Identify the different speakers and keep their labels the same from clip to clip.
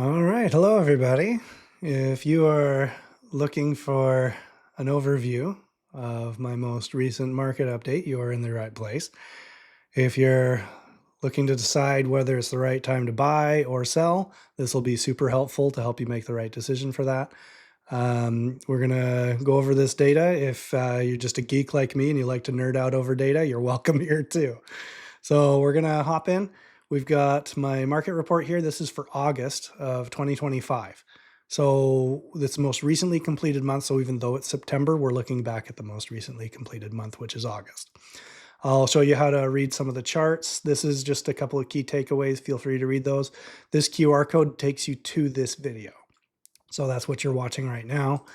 Speaker 1: All right. Hello, everybody. If you are looking for an overview of my most recent market update, you are in the right place. If you're looking to decide whether it's the right time to buy or sell, this will be super helpful to help you make the right decision for that. We're going to go over this data. If you're just a geek like me and you like to nerd out over data, you're welcome here too. So we're going to hop in. We've got my market report here. This is for August of 2025. So it's the most recently completed month. So even though it's September, we're looking back at the most recently completed month, which is August. I'll show you how to read some of the charts. This is just a couple of key takeaways. Feel free to read those. This QR code takes you to this video. So that's what you're watching right now.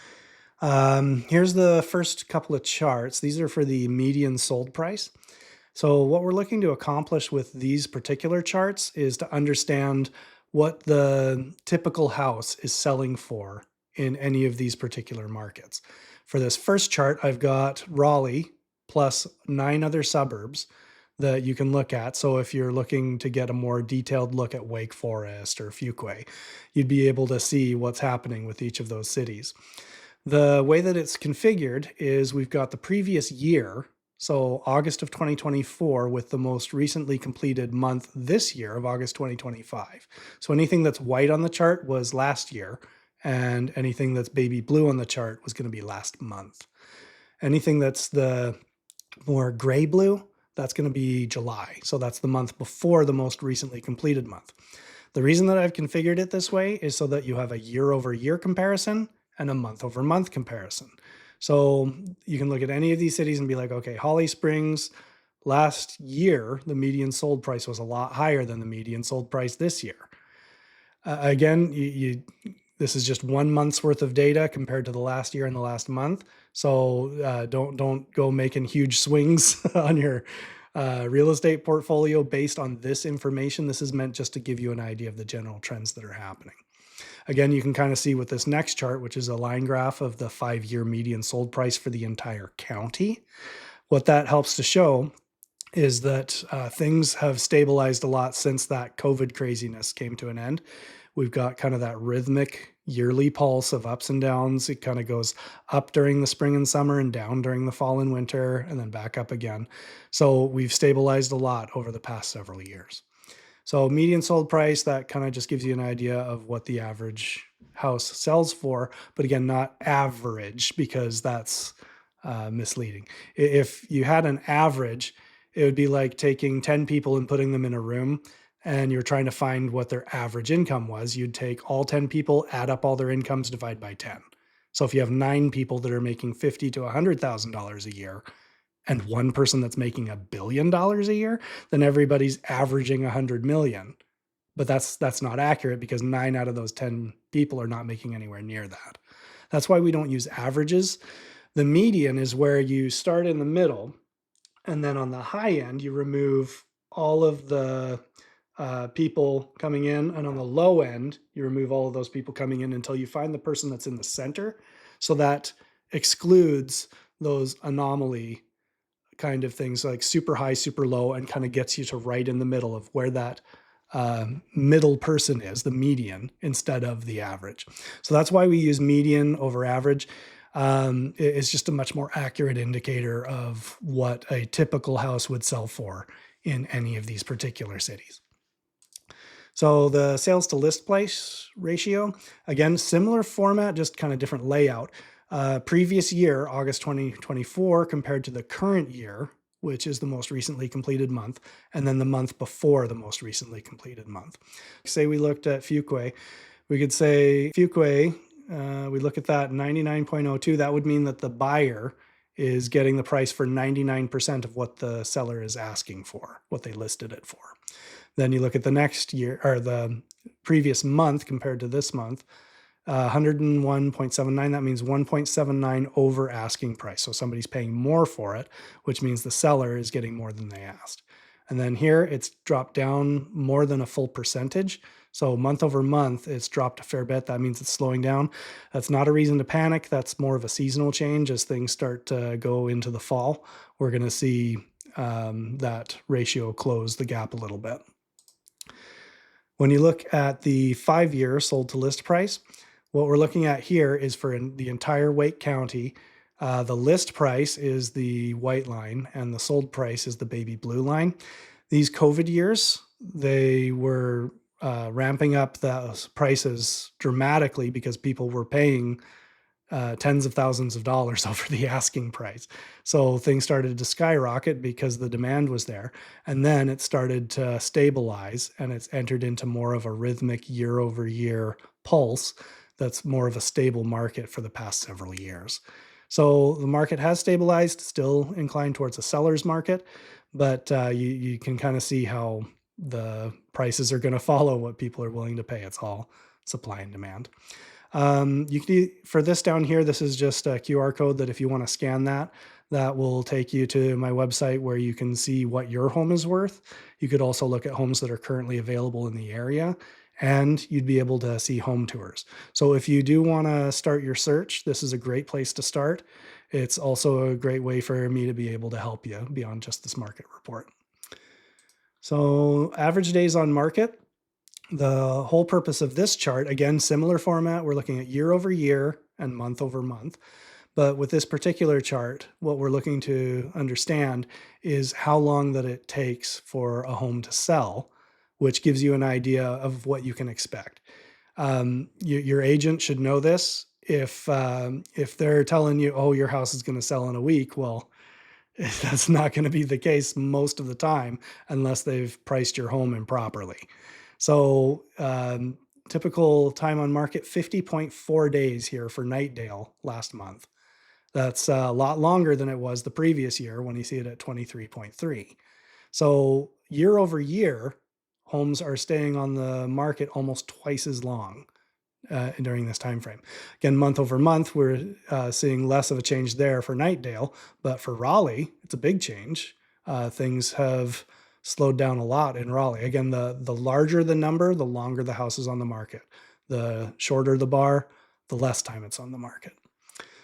Speaker 1: Here's the first couple of charts. These are for the median sold price. So what we're looking to accomplish with these particular charts is to understand what the typical house is selling for in any of these particular markets. For this first chart, I've got Raleigh plus 9 other suburbs that you can look at. So if you're looking to get a more detailed look at Wake Forest or Fuquay, you'd be able to see what's happening with each of those cities. The way that it's configured is we've got the previous year, so August of 2024, with the most recently completed month this year of August 2025. So anything that's white on the chart was last year, and anything that's baby blue on the chart was going to be last month. Anything that's the more gray blue, that's going to be July. So that's the month before the most recently completed month. The reason that I've configured it this way is so that you have a year-over-year comparison and a month-over-month comparison. So you can look at any of these cities and be like, okay, Holly Springs, last year, the median sold price was a lot higher than the median sold price this year. Again, this is just 1 month's worth of data compared to the last year and the last month. So don't go making huge swings on your real estate portfolio based on this information. This is meant just to give you an idea of the general trends that are happening. Again, you can kind of see with this next chart, which is a line graph of the 5-year median sold price for the entire county. What that helps to show is that things have stabilized a lot since that COVID craziness came to an end. We've got kind of that rhythmic yearly pulse of ups and downs. It kind of goes up during the spring and summer and down during the fall and winter and then back up again. So we've stabilized a lot over the past several years. So median sold price, that kind of just gives you an idea of what the average house sells for. But again, not average, because that's misleading. If you had an average, it would be like taking 10 people and putting them in a room and you're trying to find what their average income was. You'd take all 10 people, add up all their incomes, divide by 10. So if you have 9 people that are making $50,000 to $100,000 a year, and one person that's making $1 billion a year, then everybody's averaging 100 million. But that's not accurate, because 9 out of those 10 people are not making anywhere near that. That's why we don't use averages. The median is where you start in the middle, and then on the high end, you remove all of the people coming in, and on the low end, you remove all of those people coming in until you find the person that's in the center. So that excludes those anomaly kind of things like super high, super low, and kind of gets you to right in the middle of where that middle person is, the median, instead of the average. So that's why we use median over average. It's just a much more accurate indicator of what a typical house would sell for in any of these particular cities. So the sales to list price ratio, again, similar format, just kind of different layout. Previous year, August 2024, compared to the current year, which is the most recently completed month, and then the month before the most recently completed month. Say we looked at Fuquay, we could say Fuquay, we look at that 99.02, that would mean that the buyer is getting the price for 99% of what the seller is asking for, what they listed it for. Then you look at the next year, or the previous month compared to this month, 101.79, that means 1.79 over asking price. So somebody's paying more for it, which means the seller is getting more than they asked. And then here it's dropped down more than a full percentage. So month over month, it's dropped a fair bit. That means it's slowing down. That's not a reason to panic. That's more of a seasonal change. As things start to go into the fall, we're going to see that ratio close the gap a little bit. When you look at the 5-year sold to list price, what we're looking at here is for the entire Wake County. The list price is the white line and the sold price is the baby blue line. These COVID years, they were ramping up those prices dramatically because people were paying tens of thousands of dollars over the asking price. So things started to skyrocket because the demand was there. And then it started to stabilize and it's entered into more of a rhythmic year over year pulse that's more of a stable market for the past several years. So the market has stabilized, still inclined towards a seller's market, but you can kind of see how the prices are going to follow what people are willing to pay. It's all supply and demand. You can for this down here, this is just a QR code that if you want to scan that, that will take you to my website where you can see what your home is worth. You could also look at homes that are currently available in the area, and you'd be able to see home tours. So if you do want to start your search, this is a great place to start. It's also a great way for me to be able to help you beyond just this market report. So average days on market. The whole purpose of this chart, again, similar format, we're looking at year over year and month over month. But with this particular chart, what we're looking to understand is how long that it takes for a home to sell, which gives you an idea of what you can expect. Your agent should know this. If they're telling you, oh, your house is going to sell in a week, well, that's not going to be the case most of the time unless they've priced your home improperly. So typical time on market, 50.4 days here for Nightdale last month. That's a lot longer than it was the previous year when you see it at 23.3. So year over year, homes are staying on the market almost twice as long during this time frame. Again, month over month, we're seeing less of a change there for Nightdale, but for Raleigh, it's a big change. Things have slowed down a lot in Raleigh. Again, the larger the number, the longer the house is on the market. The shorter the bar, the less time it's on the market.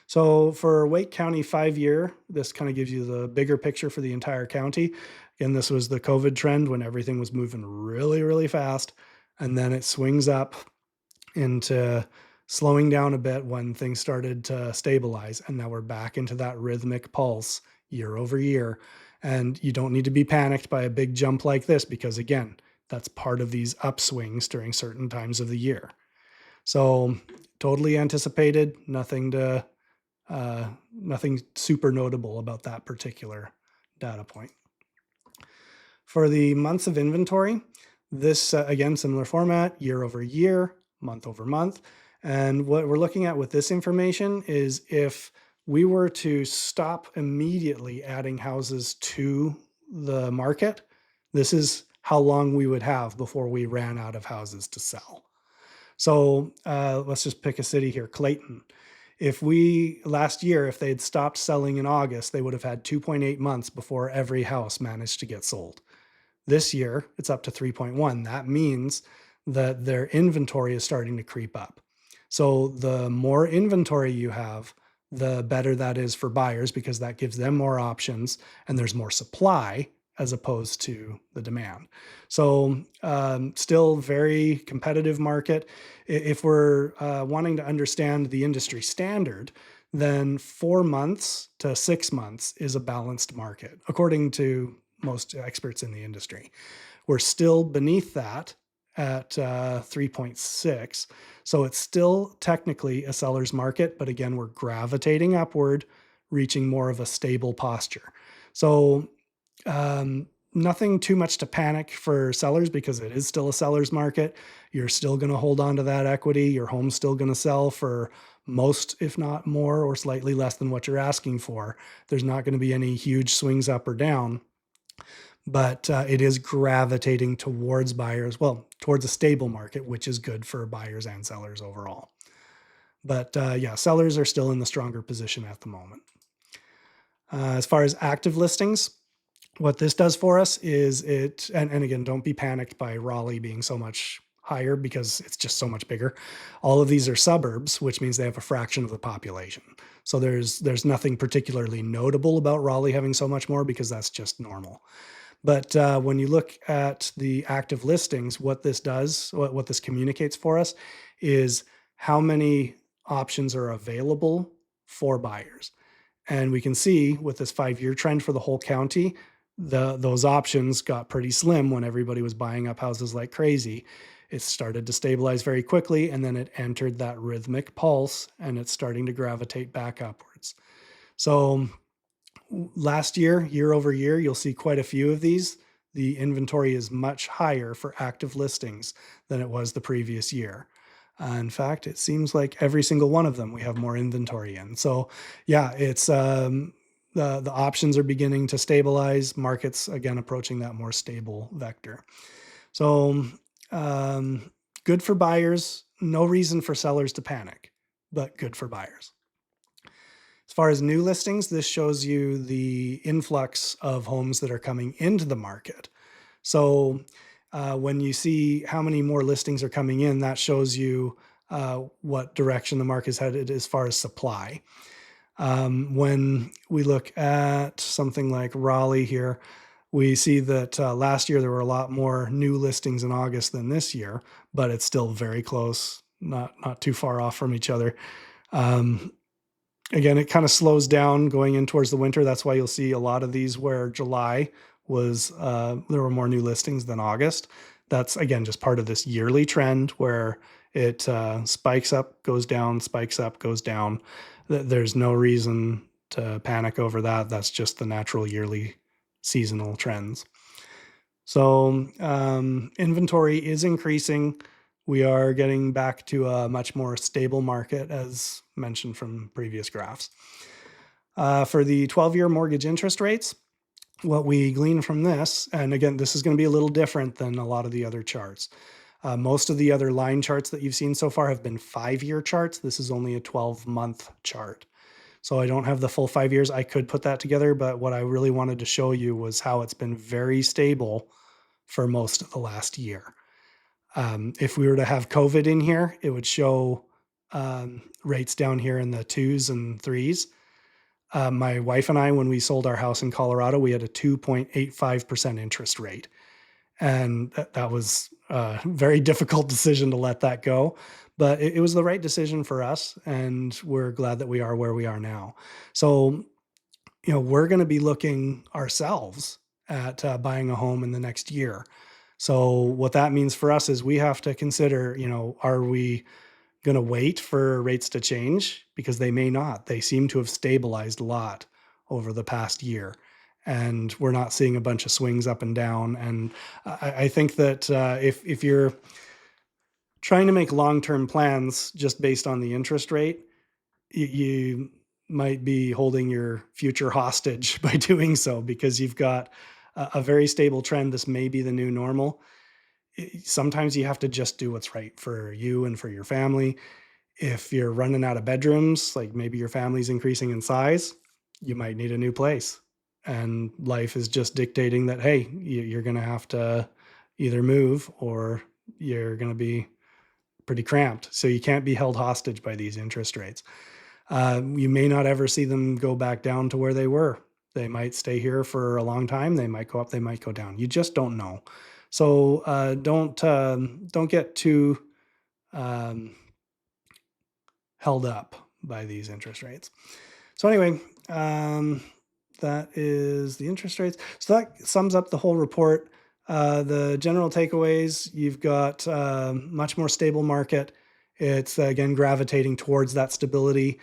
Speaker 1: So for Wake County 5-year, this kind of gives you the bigger picture for the entire county. Again, this was the COVID trend when everything was moving really, really fast. And then it swings up into slowing down a bit when things started to stabilize. And now we're back into that rhythmic pulse year over year. And you don't need to be panicked by a big jump like this because, again, that's part of these upswings during certain times of the year. So totally anticipated, nothing super notable about that particular data point. For the months of inventory, this, again, similar format, year over year, month over month. And what we're looking at with this information is if we were to stop immediately adding houses to the market, this is how long we would have before we ran out of houses to sell. So let's just pick a city here, Clayton. Last year, if they'd stopped selling in August, they would have had 2.8 months before every house managed to get sold. This year, it's up to 3.1. That means that their inventory is starting to creep up. So the more inventory you have, the better that is for buyers because that gives them more options and there's more supply as opposed to the demand. So still very competitive market. If we're wanting to understand the industry standard, then 4 months to 6 months is a balanced market, according to most experts in the industry. We're still beneath that at 3.6. So it's still technically a seller's market, but again, we're gravitating upward, reaching more of a stable posture. So nothing too much to panic for sellers because it is still a seller's market. You're still going to hold on to that equity. Your home's still going to sell for most, if not more, or slightly less than what you're asking for. There's not going to be any huge swings up or down, but it is gravitating towards buyers, well, towards a stable market, which is good for buyers and sellers overall. But yeah, sellers are still in the stronger position at the moment. As far as active listings, what this does for us is and again, don't be panicked by Raleigh being so much higher because it's just so much bigger. All of these are suburbs, which means they have a fraction of the population. So there's nothing particularly notable about Raleigh having so much more because that's just normal. But when you look at the active listings, what this does, what this communicates for us, is how many options are available for buyers. And we can see with this 5-year trend for the whole county, those options got pretty slim when everybody was buying up houses like crazy. It started to stabilize very quickly, and then it entered that rhythmic pulse, and it's starting to gravitate back upwards. So last year, year over year, you'll see quite a few of these. The inventory is much higher for active listings than it was the previous year. In fact, it seems like every single one of them we have more inventory in. So, yeah, it's the options are beginning to stabilize. Markets again approaching that more stable vector. So, um, good for buyers. No reason for sellers to panic, but good for buyers. As far as new listings, this shows you the influx of homes that are coming into the market. So when you see how many more listings are coming in, that shows you what direction the market is headed as far as supply. When we look at something like Raleigh here, we see that last year there were a lot more new listings in August than this year, but it's still very close, not too far off from each other. Um, Again, it kind of slows down going in towards the winter. That's why you'll see a lot of these where July was there were more new listings than August. That's again just part of this yearly trend where it spikes up, goes down, spikes up, goes down. There's no reason to panic over that. That's just the natural yearly seasonal trends. So inventory is increasing. We are getting back to a much more stable market, as mentioned from previous graphs. For the 12-year mortgage interest rates, what we glean from this, and again, this is going to be a little different than a lot of the other charts. Most of the other line charts that you've seen so far have been 5-year charts. This is only a 12-month chart. So I don't have the full 5 years. I could put that together, but what I really wanted to show you was how it's been very stable for most of the last year. If we were to have COVID in here, it would show rates down here in the 2s and 3s. My wife and I, when we sold our house in Colorado, we had a 2.85% interest rate. And that was a very difficult decision to let that go. But it was the right decision for us. And we're glad that we are where we are now. So, we're going to be looking ourselves at buying a home in the next year. So what that means for us is we have to consider, are we going to wait for rates to change? Because they may not. They seem to have stabilized a lot over the past year. And we're not seeing a bunch of swings up and down. And I think that if you're trying to make long-term plans just based on the interest rate, you might be holding your future hostage by doing so, because you've got a very stable trend. This may be the new normal. Sometimes you have to just do what's right for you and for your family. If you're running out of bedrooms, like maybe your family's increasing in size, you might need a new place. And life is just dictating that, hey, you're going to have to either move or you're going to be pretty cramped. So you can't be held hostage by these interest rates. You may not ever see them go back down to where they were. They might stay here for a long time. They might go up. They might go down. You just don't know. So don't get too um, held up by these interest rates. So anyway, that is the interest rates. So that sums up the whole report. The general takeaways: you've got much more stable market. It's again gravitating towards that stability.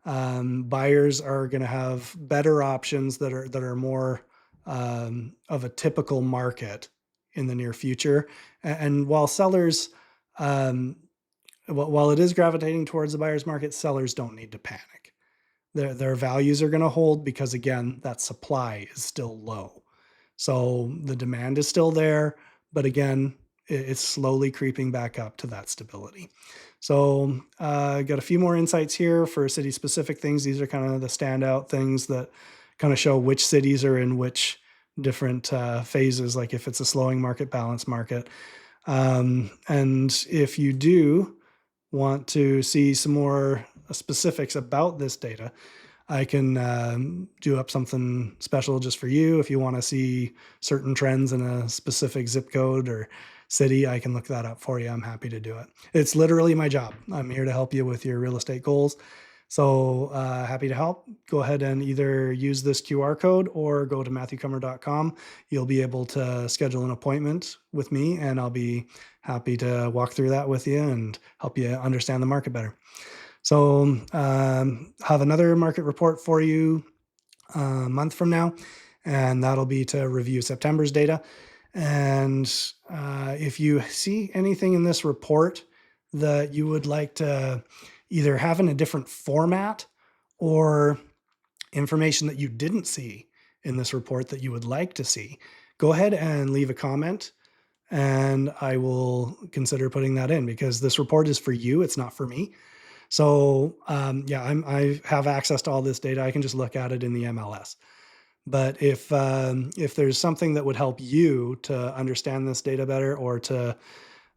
Speaker 1: Buyers are going to have better options that are more of a typical market in the near future. And while sellers, while it is gravitating towards the buyer's market, sellers don't need to panic. Their values are going to hold because again, that supply is still low. So the demand is still there, but again, it's slowly creeping back up to that stability. So got a few more insights here for city specific things. These are kind of the standout things that kind of show which cities are in which different phases, like if it's a slowing market, balanced market. And if you do want to see some more specifics about this data, I can do up something special just for you. If you want to see certain trends in a specific zip code or city, I can look that up for you. I'm happy to do it. It's literally my job. I'm here to help you with your real estate goals. So happy to help. Go ahead and either use this QR code or go to matthewcummer.com. You'll be able to schedule an appointment with me, and I'll be happy to walk through that with you and help you understand the market better. So have another market report for you a month from now, and that'll be to review September's data. And if you see anything in this report that you would like to either have in a different format or information that you didn't see in this report that you would like to see, go ahead and leave a comment and I will consider putting that in, because this report is for you. It's not for me. So yeah, I have access to all this data. I can just look at it in the MLS. But if there's something that would help you to understand this data better, or to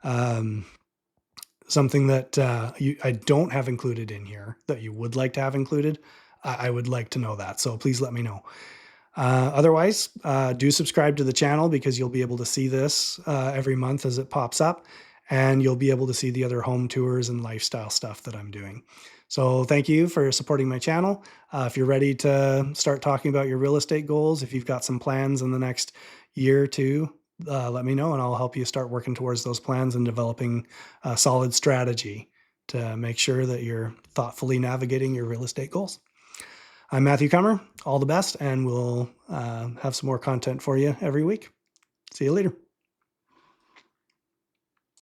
Speaker 1: um, something that I don't have included in here that you would like to have included, I would like to know that. So please let me know. Otherwise, do subscribe to the channel, because you'll be able to see this every month as it pops up, and you'll be able to see the other home tours and lifestyle stuff that I'm doing. So thank you for supporting my channel. If you're ready to start talking about your real estate goals, if you've got some plans in the next year or two, let me know and I'll help you start working towards those plans and developing a solid strategy to make sure that you're thoughtfully navigating your real estate goals. I'm Matthew Cummer. All the best, and we'll have some more content for you every week. See you later.